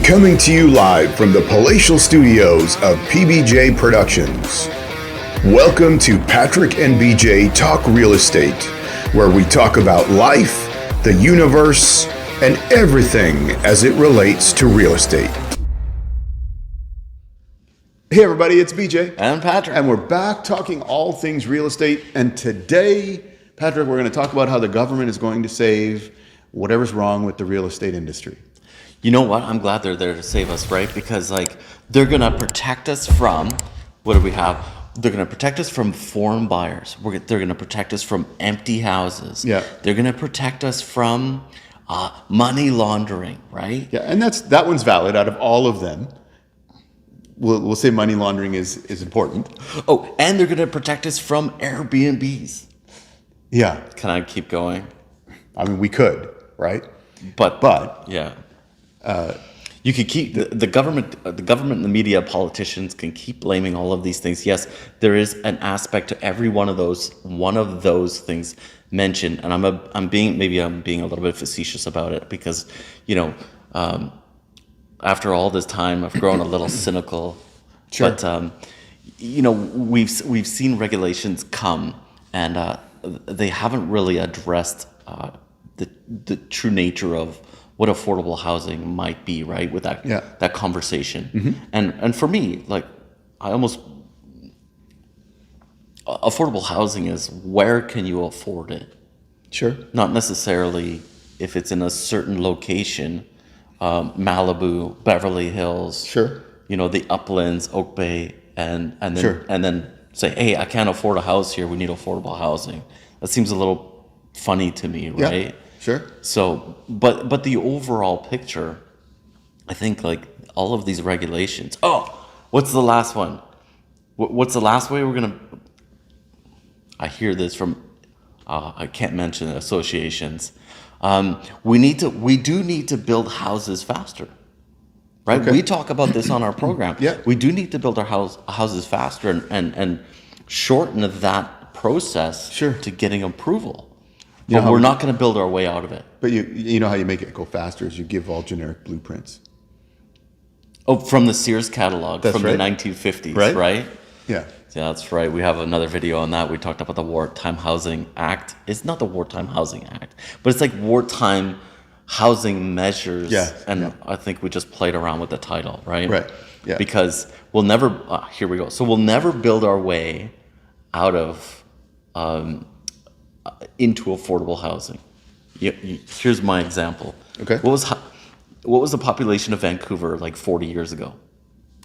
Coming to you live from the palatial studios of PBJ Productions. Welcome to Patrick and BJ Talk Real Estate, where we talk about life, the universe, and everything as it relates to real estate. Hey everybody, it's BJ. And Patrick. And we're back talking all things real estate. And today, Patrick, we're going to talk about how the government is going to save whatever's wrong with the real estate industry. You know what? I'm glad they're there to save us, right? Because they're going to protect us from, what do we have? They're going to protect us from foreign buyers. They're going to protect us from empty houses. Yeah. They're going to protect us from money laundering, right? Yeah, and that one's valid out of all of them. We'll say money laundering is important. Oh, and they're going to protect us from Airbnbs. Yeah. Can I keep going? I mean, we could, right? But yeah. You could keep the government, and the media, politicians can keep blaming all of these things. Yes, there is an aspect to every one of those things mentioned, and I'm being a little bit facetious about it because, after all this time, I've grown a little cynical. Sure. But we've seen regulations come, and they haven't really addressed the true nature of what affordable housing might be, right? With that conversation. Mm-hmm. And for me, affordable housing is where can you afford it? Sure. Not necessarily if it's in a certain location, Malibu, Beverly Hills. Sure. The Uplands, Oak Bay, and then sure. and then say, hey, I can't afford a house here. We need affordable housing. That seems a little funny to me, right? Yeah. Sure. So, but the overall picture, I think all of these regulations. Oh, what's the last one? What's the last way we're gonna? I hear this from, I can't mention associations. We do need to build houses faster, right? Okay. We talk about this on our program. Yeah. We do need to build our houses faster and shorten that process to getting approval. But we're not going to build our way out of it. But you know how you make it go faster is you give all generic blueprints. Oh, from the Sears catalog That's from right. the 1950s, right? Yeah. Yeah, that's right. We have another video on that. We talked about the Wartime Housing Act. It's not the Wartime Housing Act, but it's like wartime housing measures. Yeah. And I think we just played around with the title, right? Right. Yeah. Because we'll never, here we go. So we'll never build our way out of, into affordable housing. Here's my example. Okay. What was the population of Vancouver 40 years ago?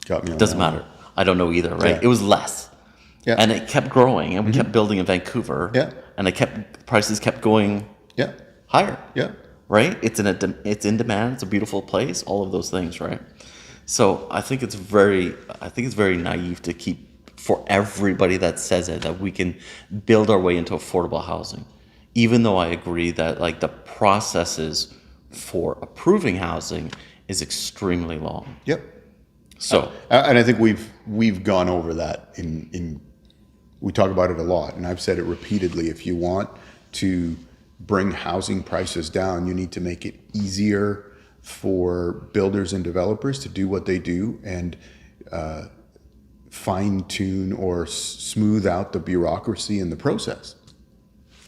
Got me on Doesn't that matter. I don't know either, right? Yeah. It was less. Yeah. And it kept growing, and we kept building in Vancouver. Yeah. And prices kept going higher. Yeah. Right? It's in demand. It's a beautiful place. All of those things, right? So I think it's very naive to keep, for everybody that says it, that we can build our way into affordable housing. Even though I agree that the processes for approving housing is extremely long. Yep. So and I think we've gone over that we talk about it a lot, and I've said it repeatedly. If you want to bring housing prices down, you need to make it easier for builders and developers to do what they do and fine tune or smooth out the bureaucracy in the process.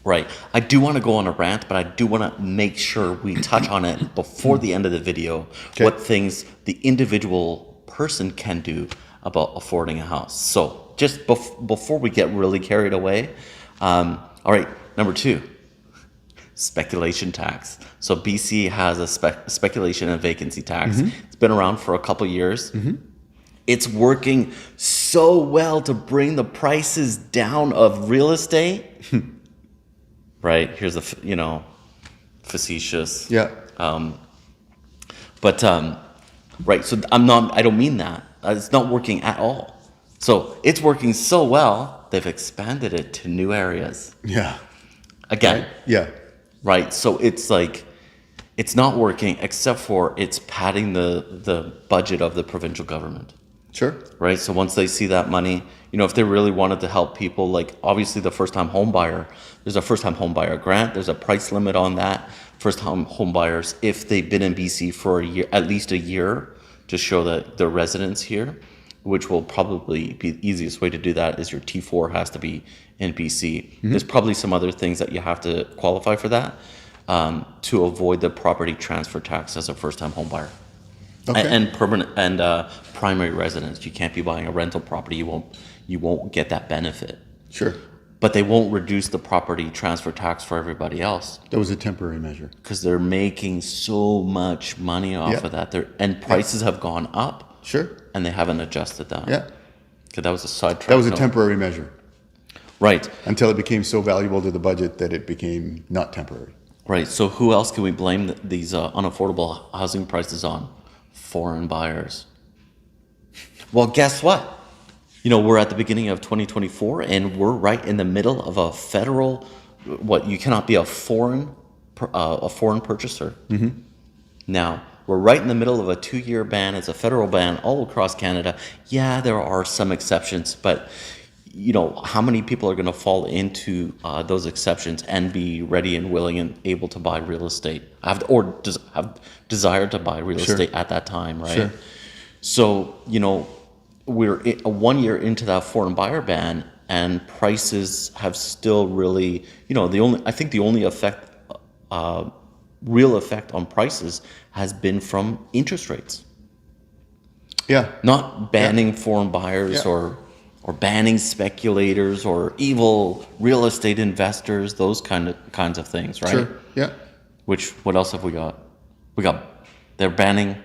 Right. I do want to go on a rant, but I do want to make sure we touch on it before the end of the video. Okay. What things the individual person can do about affording a house. So just before we get really carried away, all right, number 2, speculation tax. So BC has a speculation and vacancy tax. Mm-hmm. It's been around for a couple years. Mm-hmm. It's working so well to bring the prices down of real estate. Right? Here's facetious. Yeah. Right. So I don't mean that. It's not working at all. So it's working so well, they've expanded it to new areas. Yeah. Again. Right? Yeah. Right. So it's it's not working except for it's padding the budget of the provincial government. Sure. Right. So once they see that money, if they really wanted to help people, obviously the first-time home buyer, there's a first-time home buyer grant. There's a price limit on that. First-time home buyers, if they've been in BC for a year, at least a year, to show that the residents here, which will probably be the easiest way to do that is your T4 has to be in BC. There's probably some other things that you have to qualify for that to avoid the property transfer tax as a first-time home buyer. Okay. And permanent and primary residence. You can't be buying a rental property. You won't get that benefit. Sure. But they won't reduce the property transfer tax for everybody else That was a temporary measure. because they're making so much money off of that. And prices have gone up. Sure. And they haven't adjusted that. Yeah. Okay, that was a sidetrack. That was a temporary measure Right, until it became so valuable to the budget that it became not temporary. right. So who else can we blame these unaffordable housing prices on? Foreign buyers. Well, guess what? We're at the beginning of 2024, and we're right in the middle of a federal. You cannot be a foreign purchaser. Mm-hmm. Now we're right in the middle of a 2-year ban. It's a federal ban all across Canada. Yeah, there are some exceptions, but how many people are going to fall into those exceptions and be ready and willing and able to buy real estate, have desire to buy real estate at that time, right? Sure. So we're 1 year into that foreign buyer ban, and prices have still really, the only effect, real effect on prices has been from interest rates. Yeah. Not banning foreign buyers or banning speculators or evil real estate investors, those kinds of things, right? Sure. Yeah. What else have we got? They're banning.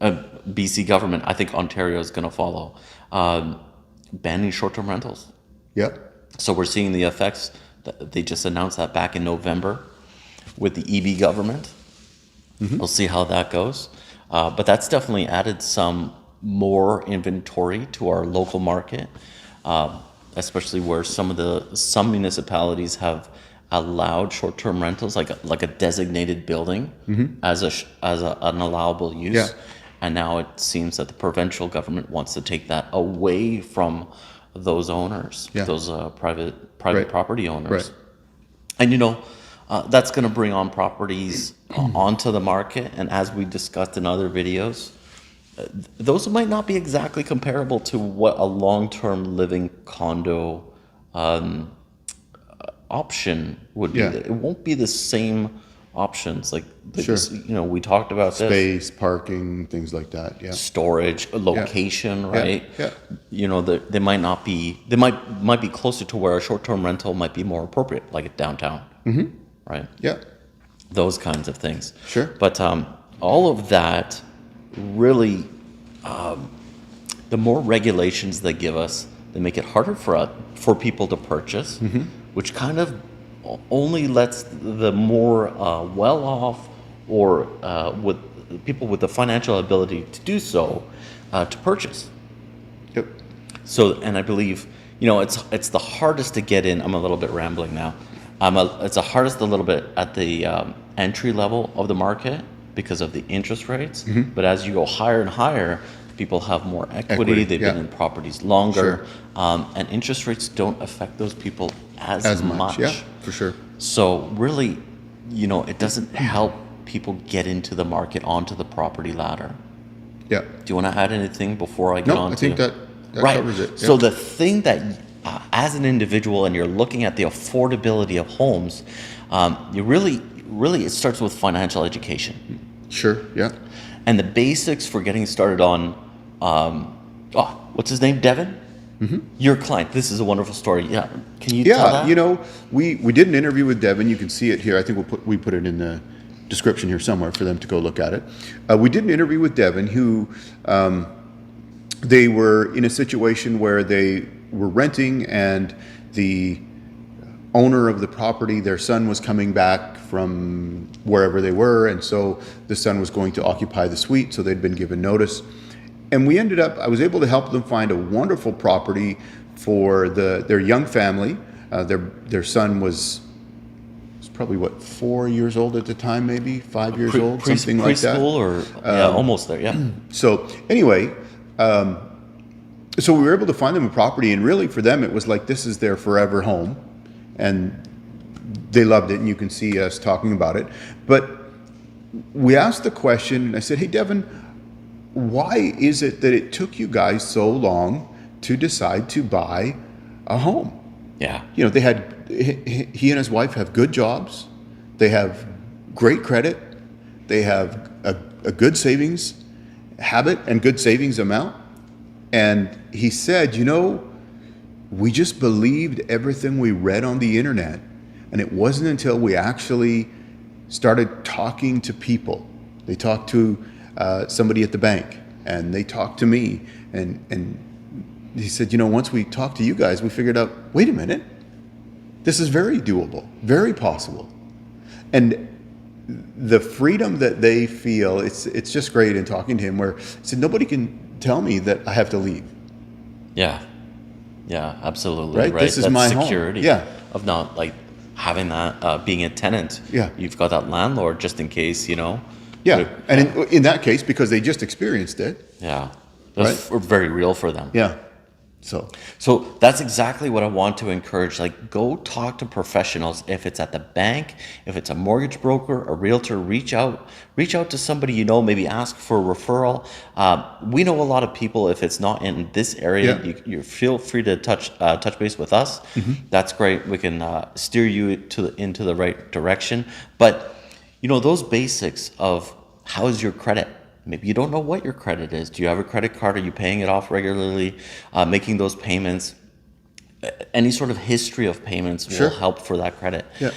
BC government, I think Ontario is going to follow, banning short-term rentals. Yeah. So we're seeing the effects. They just announced that back in November with the EB government. Mm-hmm. We'll see how that goes. But that's definitely added some more inventory to our local market, especially where some municipalities have allowed short-term rentals, like a designated building, as an allowable use. Yeah. And now it seems that the provincial government wants to take that away from those owners, those private property owners. Right. And that's going to bring on properties onto the market. And as we discussed in other videos, those might not be exactly comparable to what a long-term living condo option would be. Yeah. It won't be the same options. Like, Sure. We talked about Space, parking, things like that. Yeah. storage, location, right? Yeah. They might not be. They might be closer to where a short-term rental might be more appropriate, like at downtown, right? Yeah. Those kinds of things. Sure. But all of that really, the more regulations they give us, they make it harder for people to purchase, which kind of only lets the more well-off or with people with the financial ability to do so to purchase. Yep. So, and I believe it's the hardest to get in. I'm a little bit rambling now. It's the hardest a little bit at the entry level of the market because of the interest rates. But as you go higher and higher, people have more equity. They've been in properties longer, and interest rates don't affect those people as much. Yeah, for sure. So really, it doesn't help people get into the market, onto the property ladder. Yeah. Do you want to add anything before I get on I to... think that right. covers it. So Yeah. the thing that, as an individual, and you're looking at the affordability of homes, you really, it starts with financial education. Sure. Yeah. And the basics for getting started on, what's his name, Devin? Your client. This is a wonderful story. Yeah. Can you tell that? We did an interview with Devin. You can see it here. I think we put it in the description here somewhere for them to go look at it. We did an interview with Devin, who they were in a situation where they were renting, and the owner of the property, their son was coming back from wherever they were, and so the son was going to occupy the suite, so they'd been given notice. And I was able to help them find a wonderful property for their young family. Their son was probably 4 years old at the time, maybe 5 years old, something like that. Preschool or almost there, yeah. So anyway, so we were able to find them a property, and really for them it was like this is their forever home, and they loved it, and you can see us talking about it. But we asked the question, and I said, "Hey, Devin, why is it that it took you guys so long to decide to buy a home? Yeah. You know, he and his wife have good jobs. They have great credit. They have a good savings habit and good savings amount. And he said, you know, we just believed everything we read on the internet. And it wasn't until we actually started talking to people. They talked to somebody at the bank, and they talked to me. And he said, you know, once we talked to you guys, we figured out, wait a minute, this is very doable, very possible. And the freedom that they feel, it's just great in talking to him, where he said, nobody can tell me that I have to leave. Yeah. Yeah, absolutely. Right? This is That's my home. security. Yeah. Of not like having that, being a tenant. Yeah. You've got that landlord just in case, you know. Yeah. And in that case, because they just experienced it. Yeah. That's very real for them. Yeah. So that's exactly what I want to encourage. Like, go talk to professionals. If it's at the bank, if it's a mortgage broker, a realtor, reach out to somebody you know, maybe ask for a referral. We know a lot of people. If it's not in this area, you feel free to touch base with us. Mm-hmm. That's great. We can steer you into the right direction. But, you know, those basics of how is your credit? Maybe you don't know what your credit is. Do you have a credit card? Are you paying it off regularly? Making those payments? Any sort of history of payments will help for that credit. Yeah.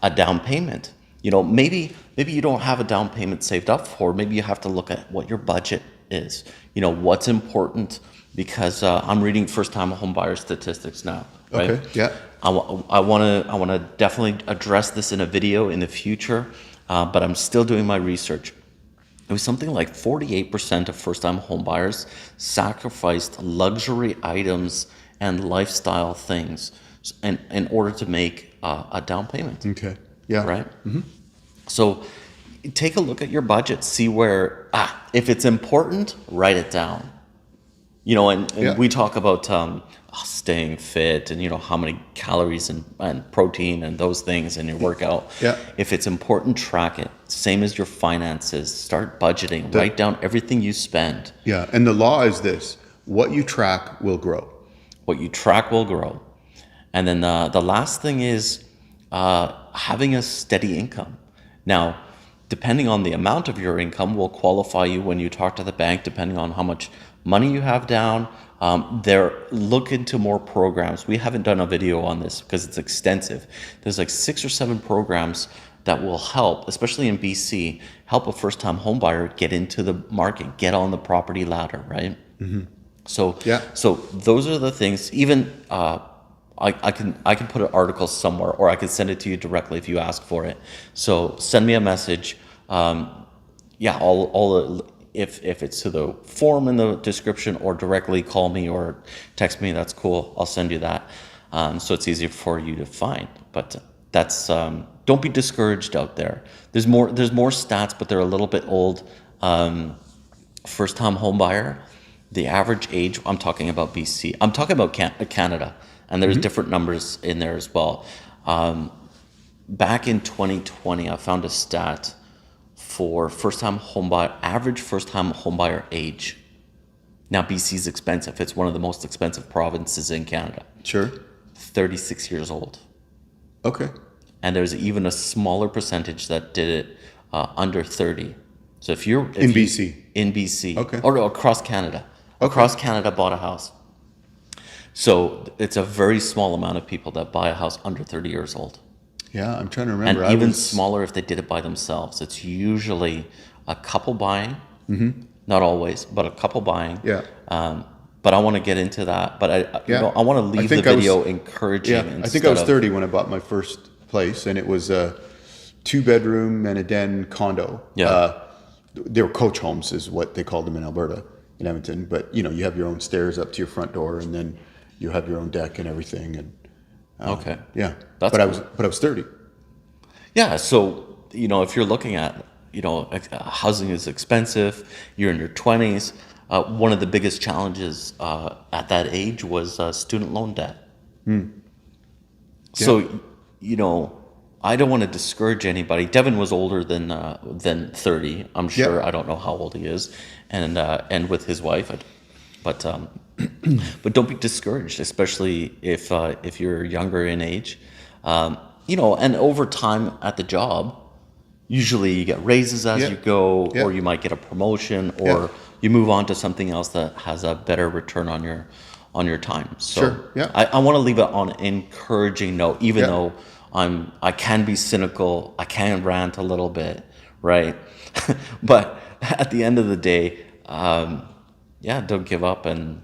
A down payment. You know, maybe you don't have a down payment saved up for. Maybe you have to look at what your budget is. You know, what's important, because I'm reading first-time home buyer statistics now. Right? Okay. Yeah. I want to definitely address this in a video in the future, but I'm still doing my research. It was something like 48% of first-time home buyers sacrificed luxury items and lifestyle things in order to make a down payment. Okay. Yeah. Right? Mm-hmm. So take a look at your budget. See where, if it's important, write it down. You know, and we talk about staying fit and, you know, how many calories and protein and those things in your workout. Yeah. If it's important, track it. Same as your finances. Start budgeting. Write down everything you spend. Yeah. And the law is this: what you track will grow. What you track will grow. And then the last thing is having a steady income. Now, depending on the amount of your income will qualify you when you talk to the bank, depending on how much money you have down. They're looking to more programs. We haven't done a video on this because it's extensive. There's like 6 or 7 programs that will help, especially in BC, help a first-time home buyer get into the market, get on the property ladder, right? Mm-hmm. So those are the things. Even I can put an article somewhere, or I can send it to you directly if you ask for it. So send me a message. If it's to the form in the description, or directly call me or text me, that's cool. I'll send you that. So it's easier for you to find. But that's don't be discouraged out there. There's more stats, but they're a little bit old. First time home buyer, the average age, I'm talking about BC. I'm talking about Canada, and there's different numbers in there as well. Back in 2020, I found a stat for average first-time homebuyer age. Now, BC is expensive. It's one of the most expensive provinces in Canada. Sure. 36 years old. Okay. And there's even a smaller percentage that did it under 30. So if you're... BC? In BC. Okay. Or across Canada. Okay. Across Canada, bought a house. So it's a very small amount of people that buy a house under 30 years old. Yeah, I'm trying to remember. And even smaller if they did it by themselves. It's usually a couple buying, not always, but a couple buying. Yeah. But I want to get into that. But I want to leave the video encouraging. Yeah, I think I was 30 when I bought my first place, and it was a 2-bedroom and a den condo. Yeah. They were coach homes, is what they called them in Alberta, in Edmonton. But you know, you have your own stairs up to your front door, and then you have your own deck and everything. And okay. Yeah. That's but cool. I was 30. Yeah. So, you know, if you're looking at, you know, housing is expensive, you're in your 20s. One of the biggest challenges at that age was student loan debt. Yeah. So, you know, I don't want to discourage anybody. Devin was older than 30. I'm sure. Yeah. I don't know how old he is, and with his wife. But but don't be discouraged, especially if you're younger in age. And over time at the job, usually you get raises as you go, or you might get a promotion, or you move on to something else that has a better return on your time. So Sure. Yeah. I want to leave it on an encouraging note, even though I can be cynical, I can rant a little bit, right? But at the end of the day, don't give up, and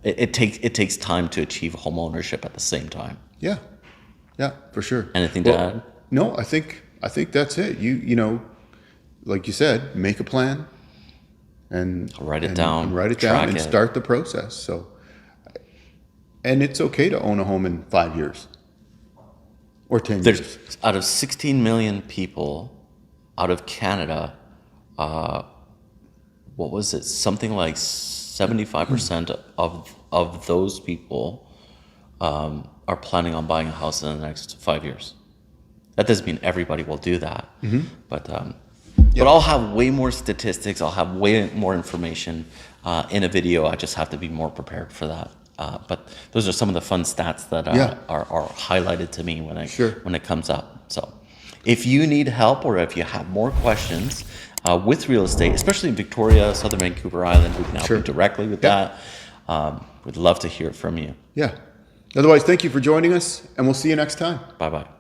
it takes time to achieve home ownership at the same time. Yeah. Yeah, for sure. Anything to add? No, I think that's it. Like you said, make a plan and Write it down, write it track down, and it. start the process. So, and it's okay to own a home in 5 years or 10 years. There's out of 16 million people out of Canada, what was it? Something like 75% of those people are planning on buying a house in the next 5 years. That doesn't mean everybody will do that, but I'll have way more statistics. I'll have way more information in a video. I just have to be more prepared for that. But those are some of the fun stats that are highlighted to me when it comes up. So if you need help, or if you have more questions with real estate, especially in Victoria, Southern Vancouver Island, we can help you directly with that. We'd love to hear from you. Yeah. Otherwise, thank you for joining us, and we'll see you next time. Bye-bye.